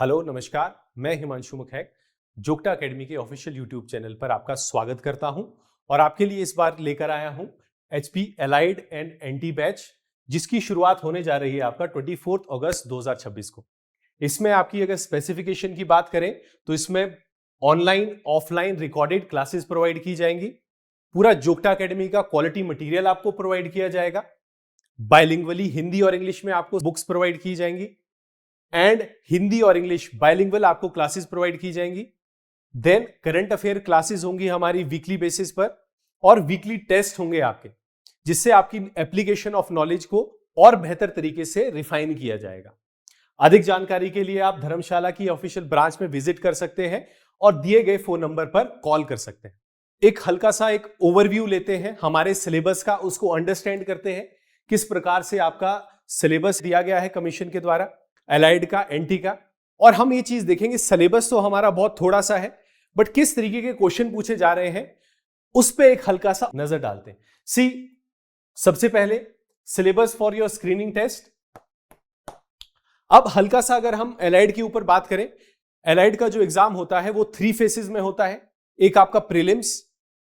Hello नमस्कार, मैं Himanshu मुखैक जोग्टा academy के ऑफिशियल यूट्यूब चैनल पर आपका स्वागत करता हूं और आपके लिए इस बार लेकर आया हूं HP allied and NT batch, जिसकी शुरुआत होने जा रही है आपका 24 अगस्त 2026 को। इसमें आपकी अगर स्पेसिफिकेशन की बात करें तो इसमें online offline recorded classes provide की जाएंगी। पूरा जोग्टा एकेडमी का क्वालिटी मटेरियल आपको प्रोवाइड किया जाएगा। बाइलिंगुअली हिंदी और इंग्लिश में आपको बुक्स प्रोवाइड की जाएंगी एंड हिंदी और इंग्लिश बाइलिंगुअल आपको क्लासेस प्रोवाइड की जाएंगी। देन करंट अफेयर क्लासेस होंगी हमारी वीकली बेसिस पर और वीकली टेस्ट होंगे आपके, जिससे आपकी एप्लीकेशन ऑफ नॉलेज को और बेहतर तरीके से रिफाइन किया जाएगा। अधिक जानकारी के लिए आप धर्मशाला की ऑफिशियल ब्रांच में विजिट कर सकते हैं और दिए गए फोन नंबर पर कॉल कर सकते हैं। एक हल्का सा एक ओवरव्यू लेते हैं हमारे सिलेबस का, उसको अंडरस्टैंड करते हैं किस प्रकार से आपका सिलेबस दिया गया है कमीशन के द्वारा, एलाइड का, एनटी का। और हम ये चीज देखेंगे, सिलेबस तो हमारा बहुत थोड़ा सा है, बट किस तरीके के क्वेश्चन पूछे जा रहे हैं उस पे एक हल्का सा नजर डालते हैं। सी, सबसे पहले syllabus for your screening test. अब हल्का सा अगर हम एलाइड के ऊपर बात करें, एलाइड का जो एग्जाम होता है वो 3 फेसेस में होता है। एक आपका प्रीलिम्स,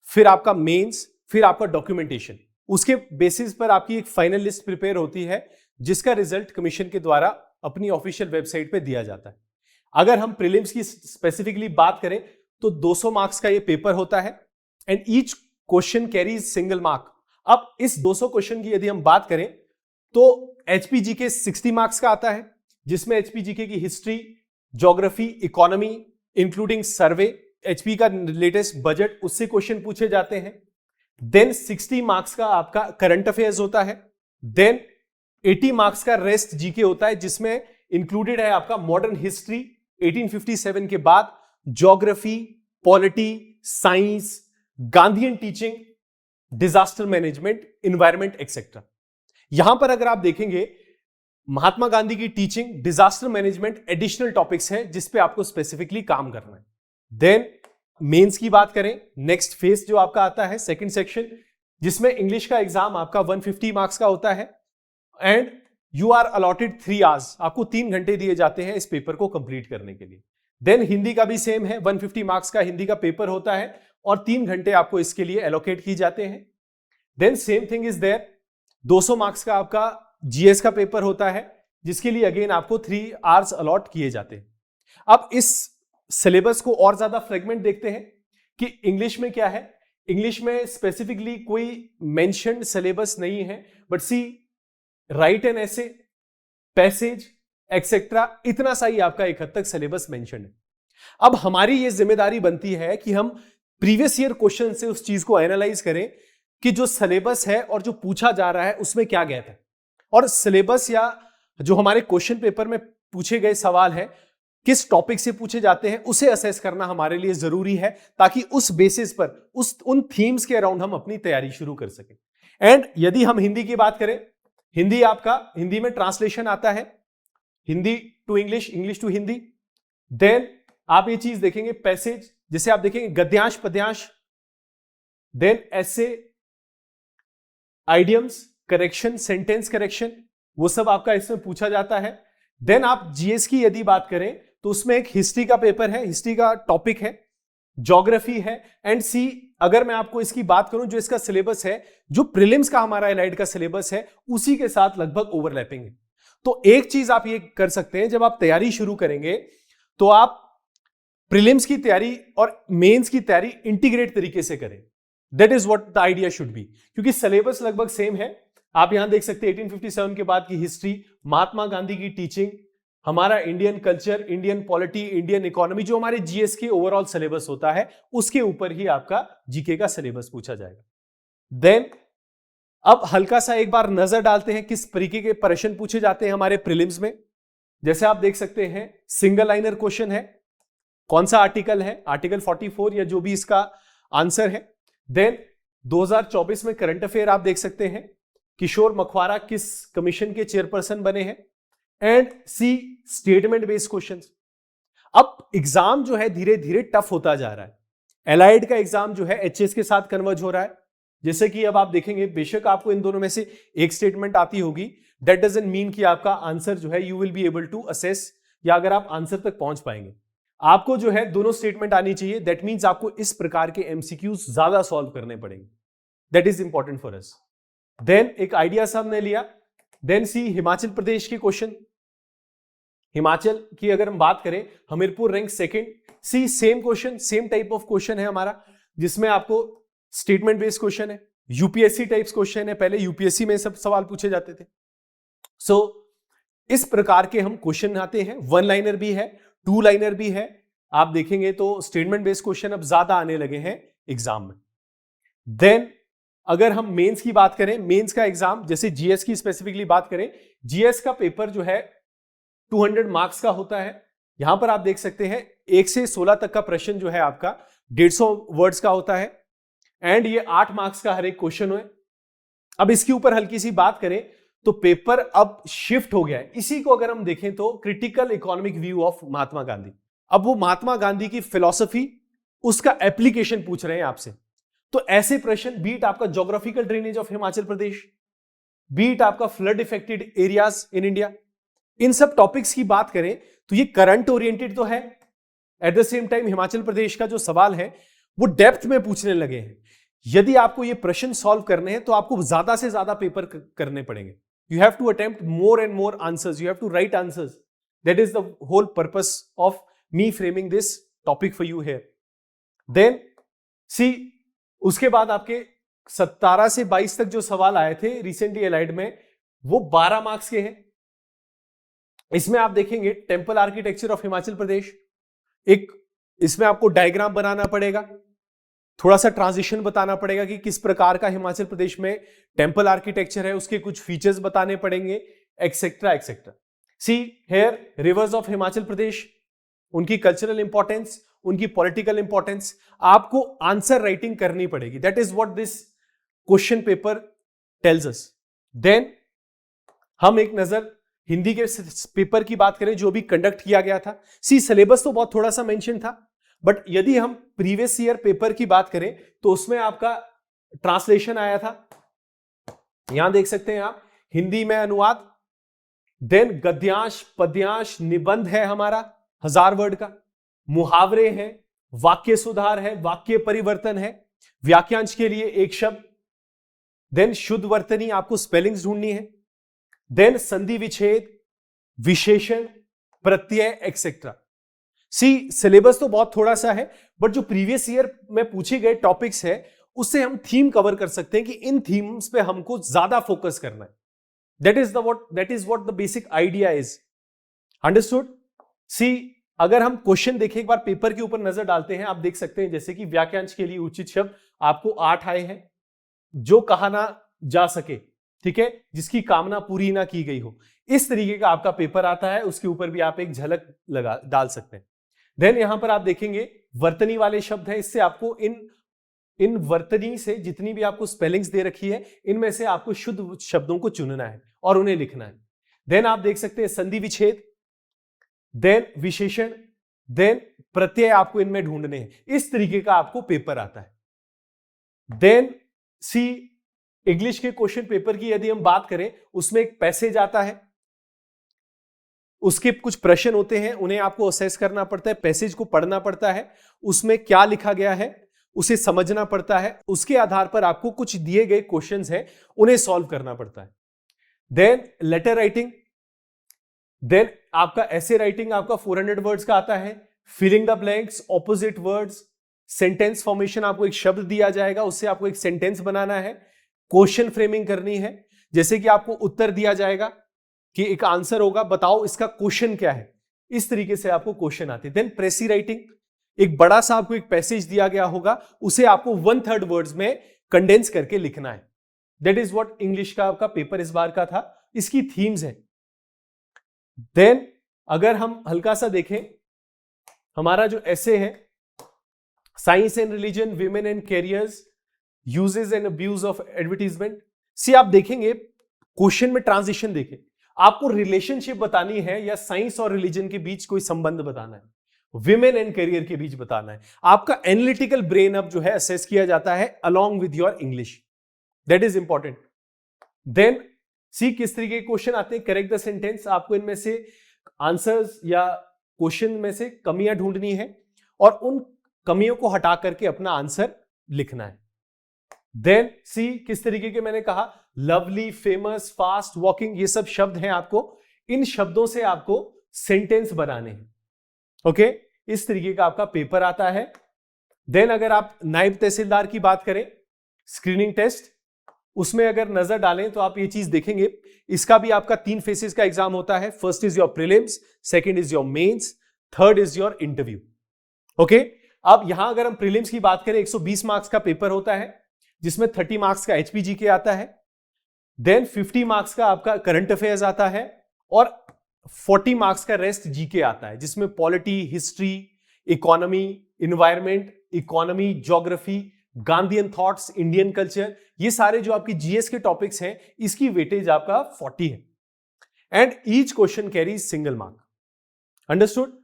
फिर आपका मेंस, फिर आपका डॉक्यूमेंटेशन। उसके बेसिस पर आपकी एक फाइनल लिस्ट प्रिपेयर होती है, जिसका रिजल्ट कमीशन के द्वारा अपनी ऑफिशियल वेबसाइट पे दिया जाता है। अगर हम प्रीलिम्स की स्पेसिफिकली बात करें तो 200 मार्क्स का ये पेपर होता है and each question carries single mark. अब इस 200 क्वेश्चन की यदि हम बात करें तो एचपीजी के 60 मार्क्स का आता है, जिसमें एचपीजी की हिस्ट्री, ज्योग्राफी, इकोनॉमी इंक्लूडिंग सर्वे, एचपी का लेटेस्ट बजट, उससे क्वेश्चन पूछे जाते हैं। देन 60 मार्क्स का आपका करंट अफेयर्स होता है। देन 80 मार्क्स का रेस्ट जीके होता है, जिसमें इंक्लूडेड है आपका मॉडर्न हिस्ट्री 1857 के बाद, geography, polity, science, Gandhian teaching, disaster management, environment etcetera. यहां पर अगर आप देखेंगे महात्मा गांधी की teaching, disaster management additional topics हैं जिस पे आपको स्पेसिफिकली काम करना है। देन मेंस की बात करें, नेक्स्ट फेज जो आपका आता है सेकंड सेक्शन, जिसमें इंग्लिश का एग्जाम आपका 150 मार्क्स का होता है and you are allotted 3 hours, आपको 3 घंटे दिए जाते हैं इस पेपर को कंप्लीट करने के लिए। देन हिंदी का भी सेम है, 150 मार्क्स का हिंदी का पेपर होता है और 3 घंटे आपको इसके लिए एलोकेट की जाते हैं। Then same thing is there, 200 marks का आपका जीएस का पेपर होता है, जिसके लिए अगेन आपको 3 आवर्स अलॉट किए जाते हैं। अब इस सिलेबस को और ज्यादा फ्रेगमेंट देखते हैं कि इंग्लिश में क्या है। इंग्लिश में स्पेसिफिकली कोई मेंशन्ड सिलेबस नहीं है, बट सी राइट एन ऐसे, पैसेज एक्सेट्रा, इतना सा ही आपका एक हद तक सिलेबस मेंशन है। अब हमारी ये जिम्मेदारी बनती है कि हम प्रीवियस ईयर क्वेश्चन से उस चीज को एनालाइज करें कि जो सिलेबस है और जो पूछा जा रहा है उसमें क्या गैप है, और सिलेबस या जो हमारे क्वेश्चन पेपर में पूछे गए सवाल है किस टॉपिक से पूछे जाते हैं, उसे असेस करना हमारे लिए जरूरी है, ताकि उस बेसिस पर उन थीम्स के अराउंड हम अपनी तैयारी शुरू कर सकें। एंड यदि हम हिंदी की बात करें, हिंदी आपका, हिंदी में ट्रांसलेशन आता है Hindi to English, English to Hindi. Then आप ये चीज देखेंगे पैसेज, जिसे आप देखेंगे गद्यांश, पद्यांश, देन ऐसे, आइडियम्स, करेक्शन, सेंटेंस करेक्शन, वो सब आपका इसमें पूछा जाता है। देन आप जीएस की यदि बात करें तो उसमें एक हिस्ट्री का पेपर है, हिस्ट्री का टॉपिक है, ज्योग्राफी है एंड सी, अगर मैं आपको इसकी बात करूं जो इसका सिलेबस है, जो प्रीलिम्स का हमारा एलाइड का सिलेबस है, उसी के साथ लगभग ओवरलैपिंग है। तो एक चीज आप ये कर सकते हैं, जब आप तैयारी शुरू करेंगे तो आप प्रीलिम्स की तैयारी और मेंस की तैयारी इंटीग्रेट तरीके से करें। That is what the idea should be, क्योंकि सिलेबस लगभग सेम है। आप यहां देख सकते हैं 1857 के बाद की हिस्ट्री, महात्मा गांधी की टीचिंग, हमारा Indian culture, Indian polity, Indian economy, जो हमारे जीएस के ओवरऑल सिलेबस होता है उसके ऊपर ही आपका जीके का सिलेबस पूछा जाएगा। देन अब हल्का सा एक बार नजर डालते हैं किस तरीके के प्रश्न पूछे जाते हैं हमारे प्रीलिम्स में। जैसे आप देख सकते हैं सिंगल लाइनर क्वेश्चन है, कौन सा आर्टिकल है, आर्टिकल 44 या जो भी इसका आंसर है। देन 2024 में करंट अफेयर आप देख सकते हैं, किशोर मखवारा किस कमीशन के चेयरपर्सन बने हैं, and C statement based questions. अब एग्जाम जो है धीरे धीरे टफ होता जा रहा है। एलाइड का एग्जाम जो है एचएस के साथ कन्वर्ज हो रहा है, जैसे कि अब आप देखेंगे बेशक आपको इन दोनों में से एक स्टेटमेंट आती होगी, दैट डजंट मीन कि आपका आंसर जो है you will be able to assess या अगर आप आंसर तक पहुंच पाएंगे। आपको जो है दोनों स्टेटमेंट आनी चाहिए। दैट मीन्स आपको इस प्रकार के एमसीक्यूज ज्यादा सॉल्व करने पड़ेंगे। That is important for us. Then एक आइडिया सामने लिया। देन सी हिमाचल प्रदेश के क्वेश्चन। हिमाचल की अगर हम बात करें, Hamirpur rank second. See same question, same type of question है हमारा, जिसमें आपको स्टेटमेंट बेस्ड क्वेश्चन है, यूपीएससी टाइप्स क्वेश्चन है। पहले यूपीएससी में सब सवाल पूछे जाते थे। सो इस प्रकार के हम क्वेश्चन आते हैं। वन लाइनर भी है, टू लाइनर भी है। आप देखेंगे तो स्टेटमेंट बेस्ड क्वेश्चन अब ज्यादा आने लगे हैं एग्जाम में। देन अगर हम मेंस की बात करें, मेंस का एग्जाम, जैसे जीएस की स्पेसिफिकली बात करें, जीएस का पेपर जो है 200 मार्क्स का होता है। यहां पर आप देख सकते हैं 1 से 16 तक का प्रश्न जो है आपका 150 वर्ड्स का होता है, एंड ये 8 मार्क्स का हर एक क्वेश्चन है। अब इसके ऊपर हल्की सी बात करें तो पेपर अब शिफ्ट हो गया है। इसी को अगर हम देखें तो critical economic view of Mahatma Gandhi. अब वो महात्मा गांधी की फिलॉसफी, उसका एप्लीकेशन पूछ रहे हैं आपसे। तो ऐसे प्रश्न, बीट आपका geographical drainage of Himachal Pradesh, be it आपका flood affected areas in India, इन सब टॉपिक्स की बात करें तो ये करंट ओरिएंटेड तो है, at the same time Himachal Pradesh का जो सवाल है वो डेप्थ में पूछने लगे हैं। यदि आपको ये प्रश्न सॉल्व करने हैं तो आपको ज्यादा से ज्यादा पेपर करने पड़ेंगे। You have to attempt more and more answers, you have to write answers. That is the whole purpose of me framing this topic for you here. Then see उसके बाद आपके 17 से 22 तक जो सवाल आए थे रिसेंटली एलाइड में, वो 12 मार्क्स के हैं। इसमें आप देखेंगे टेंपल आर्किटेक्चर ऑफ हिमाचल प्रदेश, एक इसमें आपको डायग्राम बनाना पड़ेगा, थोड़ा सा ट्रांजिशन बताना पड़ेगा कि किस प्रकार का हिमाचल प्रदेश में टेंपल आर्किटेक्चर है, उसके कुछ फीचर्स बताने पड़ेंगे, etcetera etcetera. See here rivers of Himachal Pradesh, उनकी कल्चरल इंपॉर्टेंस, उनकी पॉलिटिकल इंपॉर्टेंस, आपको आंसर राइटिंग करनी पड़ेगी। That is what this question paper tells us. Then हम एक नजर हिंदी के पेपर की बात करें जो भी कंडक्ट किया गया था। सी सिलेबस तो बहुत थोड़ा सा मेंशन था, बट यदि हम प्रीवियस ईयर पेपर की बात करें तो उसमें आपका ट्रांसलेशन आया था, यहां देख सकते हैं आप, हिंदी में अनुवाद, देन गद्यांश, पद्यांश, निबंध है हमारा 1000 वर्ड का, मुहावरे हैं, वाक्य सुधार है, वाक्य परिवर्तन है, वाक्यांश के लिए एक शब्द, देन शुद्ध वर्तनी, आपको स्पेलिंग्स ढूंढनी है, देन संधि विच्छेद, विशेषण, प्रत्यय एक्सेट्रा। सी सिलेबस तो बहुत थोड़ा सा है, बट जो प्रीवियस ईयर में पूछे गए टॉपिक्स है उससे हम थीम कवर कर सकते हैं कि इन थीम्स पे हमको ज्यादा फोकस करना है। That is what the basic idea is. Understood? See अगर हम क्वेश्चन देखें, एक बार पेपर के ऊपर नजर डालते हैं, आप देख सकते हैं जैसे कि वाक्यांश के लिए उचित शब्द आपको 8 आए हैं, जो कहा ना जा सके, ठीक है, जिसकी कामना पूरी ना की गई हो, इस तरीके का आपका पेपर आता है, उसके ऊपर भी आप एक झलक लगा डाल सकते हैं। देन यहां पर आप देखेंगे वर्तनी वाले शब्द हैं, इससे आपको इन वर्तनी से जितनी भी आपको स्पेलिंग्स दे रखी है, इनमें से आपको शुद्ध शब्दों को चुनना है और उन्हें लिखना है। देन आप देख सकते हैं संधि विच्छेद, देन विशेषण, देन प्रत्यय आपको इनमें ढूंढने हैं। इस तरीके का आपको पेपर आता है। देन सी इंग्लिश के क्वेश्चन पेपर की यदि हम बात करें, उसमें एक पैसेज आता है, उसके कुछ प्रश्न होते हैं, उन्हें आपको असेस करना पड़ता है, पैसेज को पढ़ना पड़ता है, उसमें क्या लिखा गया है उसे समझना पड़ता है, उसके आधार पर आपको कुछ दिए गए क्वेश्चंस हैं उन्हें सॉल्व करना पड़ता है। देन लेटर राइटिंग, देन आपका ऐसे राइटिंग आपका 400 वर्ड्स का आता है, filling the blanks, opposite words, sentence formation, आपको एक शब्द दिया जाएगा, उससे आपको एक सेंटेंस बनाना है, क्वेश्चन फ्रेमिंग करनी है, जैसे कि आपको उत्तर दिया जाएगा कि एक आंसर होगा, बताओ इसका क्वेश्चन क्या है, इस तरीके से आपको क्वेश्चन आते हैं। देन प्रेसी राइटिंग, एक बड़ा सा आपको एक पैसेज दिया गया होगा, उसे आपको 1/3 वर्ड्स में कंडेंस करके लिखना है। दैट इज व्हाट इंग्लिश का आपका पेपर इस बार का था, इसकी थीम्स है। देन अगर हम हल्का सा देखें, हमारा जो ऐसे है, science and religion, women and careers, uses and abuse of advertisement. See आप देखेंगे क्वेश्चन में ट्रांजिशन देखें, आपको रिलेशनशिप बतानी है या साइंस और रिलीजन के बीच कोई संबंध बताना है, विमेन एंड करियर के बीच बताना है, आपका एनालिटिकल ब्रेन अब जो है असेस किया जाता है along with your English. That is important. Then see किस तरीके के क्वेश्चन आते हैं, करेक्ट द सेंटेंस, आपको इनमें से आंसर्स या क्वेश्चन में से कमियां ढूंढनी है और उन कमियों को हटा करके अपना आंसर लिखना है। देन सी, किस तरीके के मैंने कहा, लवली, फेमस, फास्ट, वॉकिंग, ये सब शब्द हैं, आपको इन शब्दों से आपको सेंटेंस बनाने हैं। ओके, इस तरीके का आपका पेपर आता है। देन अगर आप नायब तहसीलदार की बात करें, स्क्रीनिंग टेस्ट, उसमें अगर नजर डालें तो आप ये चीज देखेंगे, इसका भी आपका 3 फेसेस का एग्जाम होता है। First is your prelims, second is your mains, third is your interview. Okay, अब यहां अगर हम प्रीलिम्स की बात करें, 120 मार्क्स का पेपर होता है जिसमें 30 मार्क्स का एचपीजी के आता है, देन 50 मार्क्स का आपका करंट अफेयर्स आता है और 40 मार्क्स का रेस्ट जीके आता है, जिसमें polity, history, economy, environment, economy, geography, Gandhian thoughts, Indian culture, ये सारे जो आपकी जीएस के टॉपिक्स हैं, इसकी वेटेज आपका 40 है and each question carries single mark. Understood?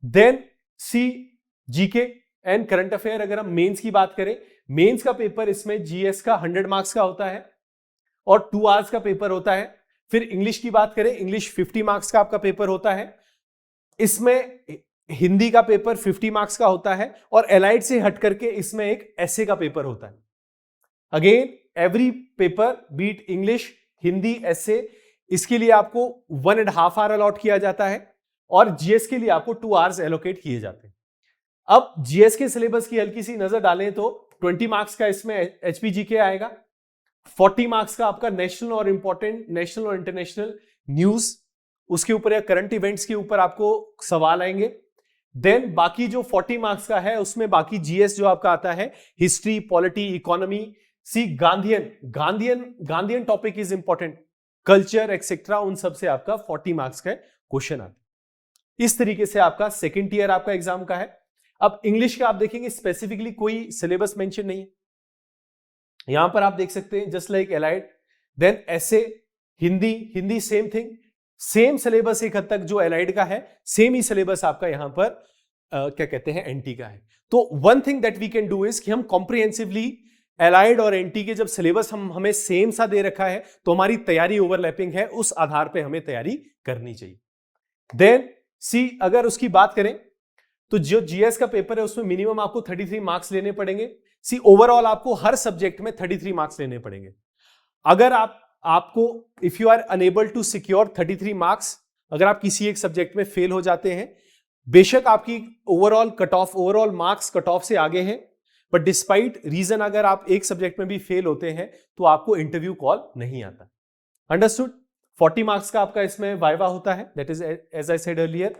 Then see, GK and current affair. अगर हम मेंस की बात करें, मेंस का पेपर इसमें जीएस का 100 मार्क्स का होता है और 2 आवर्स का पेपर होता है। फिर इंग्लिश की बात करें, इंग्लिश 50 मार्क्स का आपका पेपर होता है, इसमें हिंदी का पेपर 50 मार्क्स का होता है और एलाइड से हट करके इसमें एक एसे का पेपर होता है। Again every paper, be it English, Hindi, essay, इसके लिए आपको 1.5 आवर अलॉट किया जाता है और जीएस के लिए आपको 2 आवर्स एलोकेट किए जाते हैं। अब जीएस के सिलेबस की हल्की सी नजर डालें तो 20 मार्क्स का इसमें एचपीजीके आएगा, 40 मार्क्स का आपका नेशनल और इंपॉर्टेंट, नेशनल और इंटरनेशनल न्यूज, उसके ऊपर या करंट इवेंट्स के ऊपर आपको सवाल आएंगे। देन बाकी जो 40 मार्क्स का है उसमें बाकी जीएस जो आपका आता है, history, polity, economy, see Gandhian topic is important, culture etcetera, उन सब से आपका 40 मार्क्स का क्वेश्चन आता है। इस तरीके से आपका सेकेंड ईयर आपका एग्जाम का है। अब इंग्लिश का आप देखेंगे स्पेसिफिकली कोई सिलेबस मेंशन नहीं है, यहां पर आप देख सकते हैं just like allied. Then essay, Hindi same thing, same syllabus एक हद तक जो एलाइड का है, सेम ही सिलेबस आपका यहां पर क्या कहते हैं एनटी का है। तो one thing that we can do is कि हम कॉम्प्रिहेंसिवली एलाइड और एनटी के जब सिलेबस हमें सेम सा दे रखा है तो हमारी तैयारी ओवरलैपिंग है, उस आधार पे हमें तैयारी करनी चाहिए। देन सी, अगर उसकी बात करें तो जो जीएस का पेपर है उसमें मिनिमम आपको 33 मार्क्स लेने पड़ेंगे। सी, ओवरऑल आपको हर सब्जेक्ट में 33 मार्क्स लेने पड़ेंगे। अगर आपको if you are unable to secure 33 marks, अगर आप किसी एक सब्जेक्ट में फेल हो जाते हैं, बेशक आपकी overall cut off, overall marks cut off से आगे हैं, बट डिस्पाइट रीजन अगर आप एक सब्जेक्ट में भी फेल होते हैं तो आपको इंटरव्यू कॉल नहीं आता। अंडरस्टूड? 40 मार्क्स का आपका इसमें वाइवा होता है, that is as I said earlier.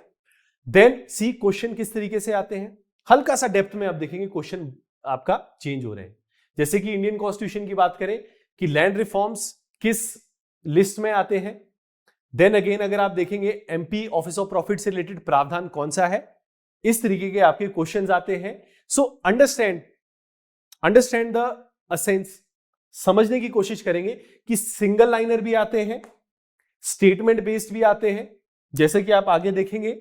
Then see, question किस तरीके से आते हैं, हल्का सा डेप्थ में आप देखेंगे क्वेश्चन आपका चेंज हो रहे हैं। जैसे कि इंडियन कॉन्स्टिट्यूशन की बात करें कि लैंड रिफॉर्म्स किस लिस्ट में आते हैं। देन अगेन अगर आप देखेंगे एमपी ऑफिस ऑफ प्रॉफिट से रिलेटेड प्रावधान कौन सा है, इस तरीके के आपके क्वेश्चंस आते हैं। सो अंडरस्टैंड द असेंस, समझने की कोशिश करेंगे कि सिंगल लाइनर भी आते हैं, स्टेटमेंट बेस्ड भी आते हैं, जैसे कि आप आगे देखेंगे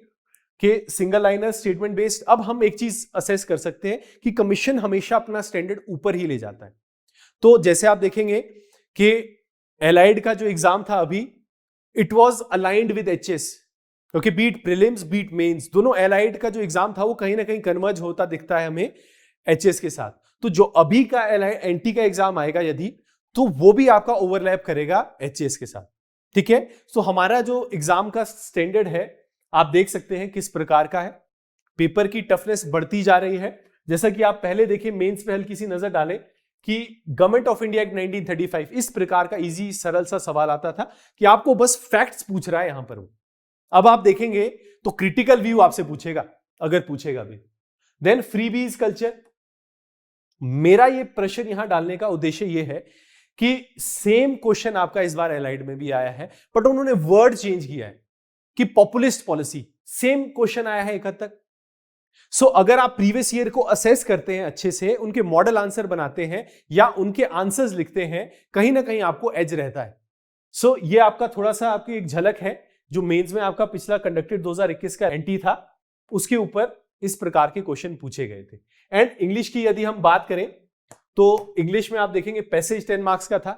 कि सिंगल लाइनर, स्टेटमेंट बेस्ड। अब हम एक चीज असेस कर सकते हैं कि कमीशन हमेशा अपना स्टैंडर्ड ऊपर ही ले जाता है। तो जैसे आप देखेंगे कि एलाइड का जो एग्जाम था अभी, it was aligned with HS, क्योंकि बीट प्रीलिम्स बीट मेंस, दोनों एलाइड का जो एग्जाम था वो कहीं ना कहीं कन्वर्ज होता दिखता है हमें एचएस के साथ। तो जो अभी का एनटी का एग्जाम आएगा यदि, तो वो भी आपका ओवरलैप करेगा एचएस के साथ। ठीक है, तो हमारा जो एग्जाम का स्टैंडर्ड है आप देख सकते हैं किस प्रकार का है, पेपर की टफनेस बढ़ती जा रही है। जैसा कि आप पहले देखिए मेंस पे हल्की सी नजर डालें कि गवर्नमेंट ऑफ इंडिया एक्ट 1935, इस प्रकार का इजी सरल सा सवाल आता था कि आपको बस फैक्ट्स पूछ रहा है यहां पर। अब आप देखेंगे तो क्रिटिकल व्यू आपसे पूछेगा, अगर पूछेगा भी। देन फ्रीबीज कल्चर, मेरा ये प्रश्न यहां डालने का उद्देश्य ये है कि सेम क्वेश्चन आपका इस बार एलाइड में भी आया है, बट उन्होंने वर्ड चेंज किया है कि पॉपुलिस्ट पॉलिसी, सेम क्वेश्चन आया है एक हद तक। सो अगर आप प्रीवियस ईयर को असेस करते हैं अच्छे से, उनके मॉडल आंसर बनाते हैं या उनके आंसर्स लिखते हैं, कहीं ना कहीं आपको एज रहता है। सो ये आपका थोड़ा सा आपकी एक झलक है जो मेंस में आपका पिछला कंडक्टेड 2021 का एनटी था, उसके ऊपर इस प्रकार के क्वेश्चन पूछे गए थे। एंड इंग्लिश की यदि हम बात करें तो इंग्लिश में आप देखेंगे पैसेज 10 मार्क्स का था।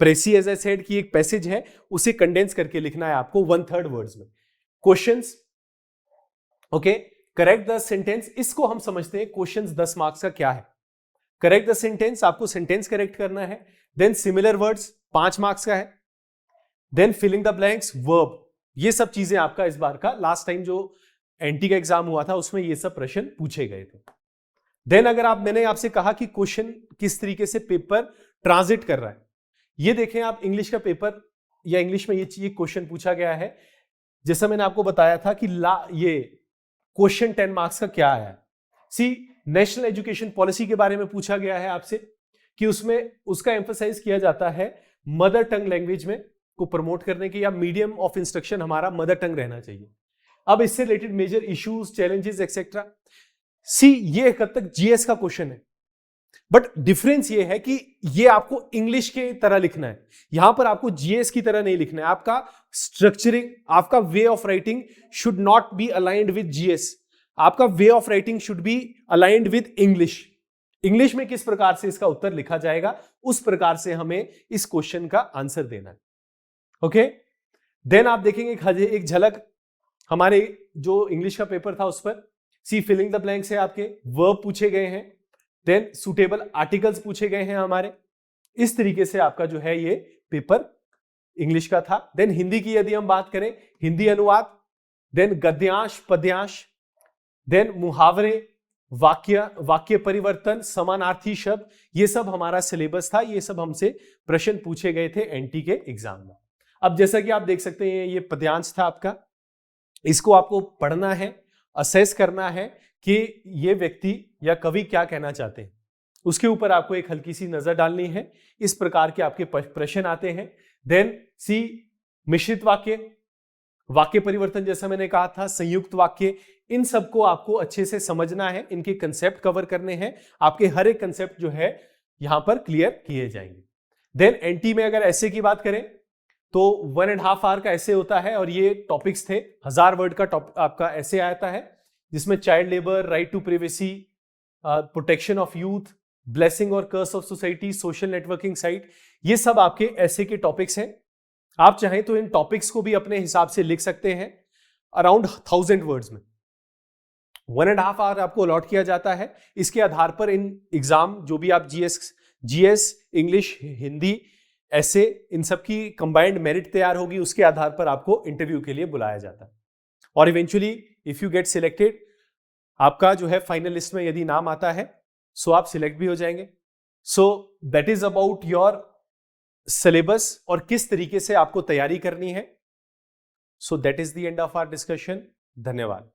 प्रेसी एज आई सेड की एक पैसेज है, उसे कंडेंस करके लिखना है आपको 1/3 वर्ड्स में। Questions, okay, correct the sentence, इसको हम समझते हैं क्वेश्चंस 10 मार्क्स का क्या है। करेक्ट द सेंटेंस, आपको सेंटेंस करेक्ट करना है। देन सिमिलर वर्ड्स 5 मार्क्स का है। Then filling the blanks, verb, ये सब चीजें आपका इस बार का, लास्ट टाइम जो एनटी का एग्जाम हुआ था उसमें ये सब प्रश्न पूछे गए थे। देन अगर मैंने आपसे कहा कि क्वेश्चन किस तरीके से पेपर ट्रांजिट कर रहा है, ये देखें आप, इंग्लिश का पेपर या इंग्लिश में ये क्वेश्चन पूछा गया है, जैसा मैंने आपको बताया था कि ये क्वेश्चन 10 मार्क्स का क्या आया है। सी, नेशनल एजुकेशन पॉलिसी के बारे में पूछा गया है आपसे कि उसमें उसका एम्फसाइज किया जाता है मदर टंग लैंग्वेज में को प्रमोट करने के, या मीडियम ऑफ इंस्ट्रक्शन हमारा मदर टंग रहना चाहिए। अब इससे related major issues, challenges etcetera. See, ये एक हद तक जीएस का क्वेश्चन है, बट डिफरेंस ये है कि ये आपको इंग्लिश के तरह लिखना है, यहां पर आपको जीएस की तरह नहीं लिखना है। आपका स्ट्रक्चरिंग, आपका way of writing should not be aligned with GS, आपका way of writing should be aligned with English. English में किस प्रकार से इसका उत्तर लिखा जाएगा, उस प्रकार से हमें इस क्वेश्चन का आंसर देना है। ओके, देन आप देखेंगे एक झलक हमारे जो इंग्लिश का पेपर था उस पर। सी, फिलिंग द ब्लैंक्स है, आपके वर्ब पूछे गए हैं, देन सुटेबल आर्टिकल्स पूछे गए हैं हमारे। इस तरीके से आपका जो है ये पेपर इंग्लिश का था। देन हिंदी की यदि हम बात करें, हिंदी अनुवाद, देन गद्यांश, पद्यांश, देन मुहावरे, वाक्य परिवर्तन, समानार्थी शब्द, ये सब हमारा सिलेबस था। ये सब हमसे प्रश्न पूछे गए थे एनटी के एग्जाम में। अब जैसा कि आप देख सकते हैं ये पद्यांश था आपका, इसको आपको पढ़ना है, असेस करना है कि ये व्यक्ति या कवि क्या कहना चाहते हैं, उसके ऊपर आपको एक हल्की सी नजर डालनी है। इस प्रकार के आपके प्रश्न आते हैं। देन सी, मिश्रित वाक्य, वाक्य परिवर्तन जैसा मैंने कहा था, संयुक्त वाक्य, इन सबको आपको अच्छे से समझना है, इनके कंसेप्ट कवर करने हैं। आपके हर एक कंसेप्ट जो है यहां पर क्लियर किए जाएंगे। देन एनटी में अगर ऐसे की बात करें तो 1.5 आवर का ऐसे होता है, और ये टॉपिक्स थे, 1000 वर्ड का आपका ऐसे आता है, जिसमें child labour, right to privacy, protection of youth, blessing और curse of society, social networking site, ये सब आपके ऐसे के टॉपिक्स हैं। आप चाहें तो इन टॉपिक्स को भी अपने हिसाब से लिख सकते हैं अराउंड 1000 वर्ड्स में। 1.5 आवर आपको अलॉट किया जाता है। इसके आधार पर इन एग्जाम जो भी आप जीएस, इंग्लिश, हिंदी, ऐसे, इन सब की कंबाइंड मेरिट तैयार होगी, उसके आधार पर आपको इंटरव्यू के लिए बुलाया जाता है। और eventually if you get selected, आपका जो है फाइनल लिस्ट में यदि नाम आता है, सो आप सिलेक्ट भी हो जाएंगे। So that is about your syllabus और किस तरीके से आपको तैयारी करनी है। So that is the end of our discussion. धन्यवाद।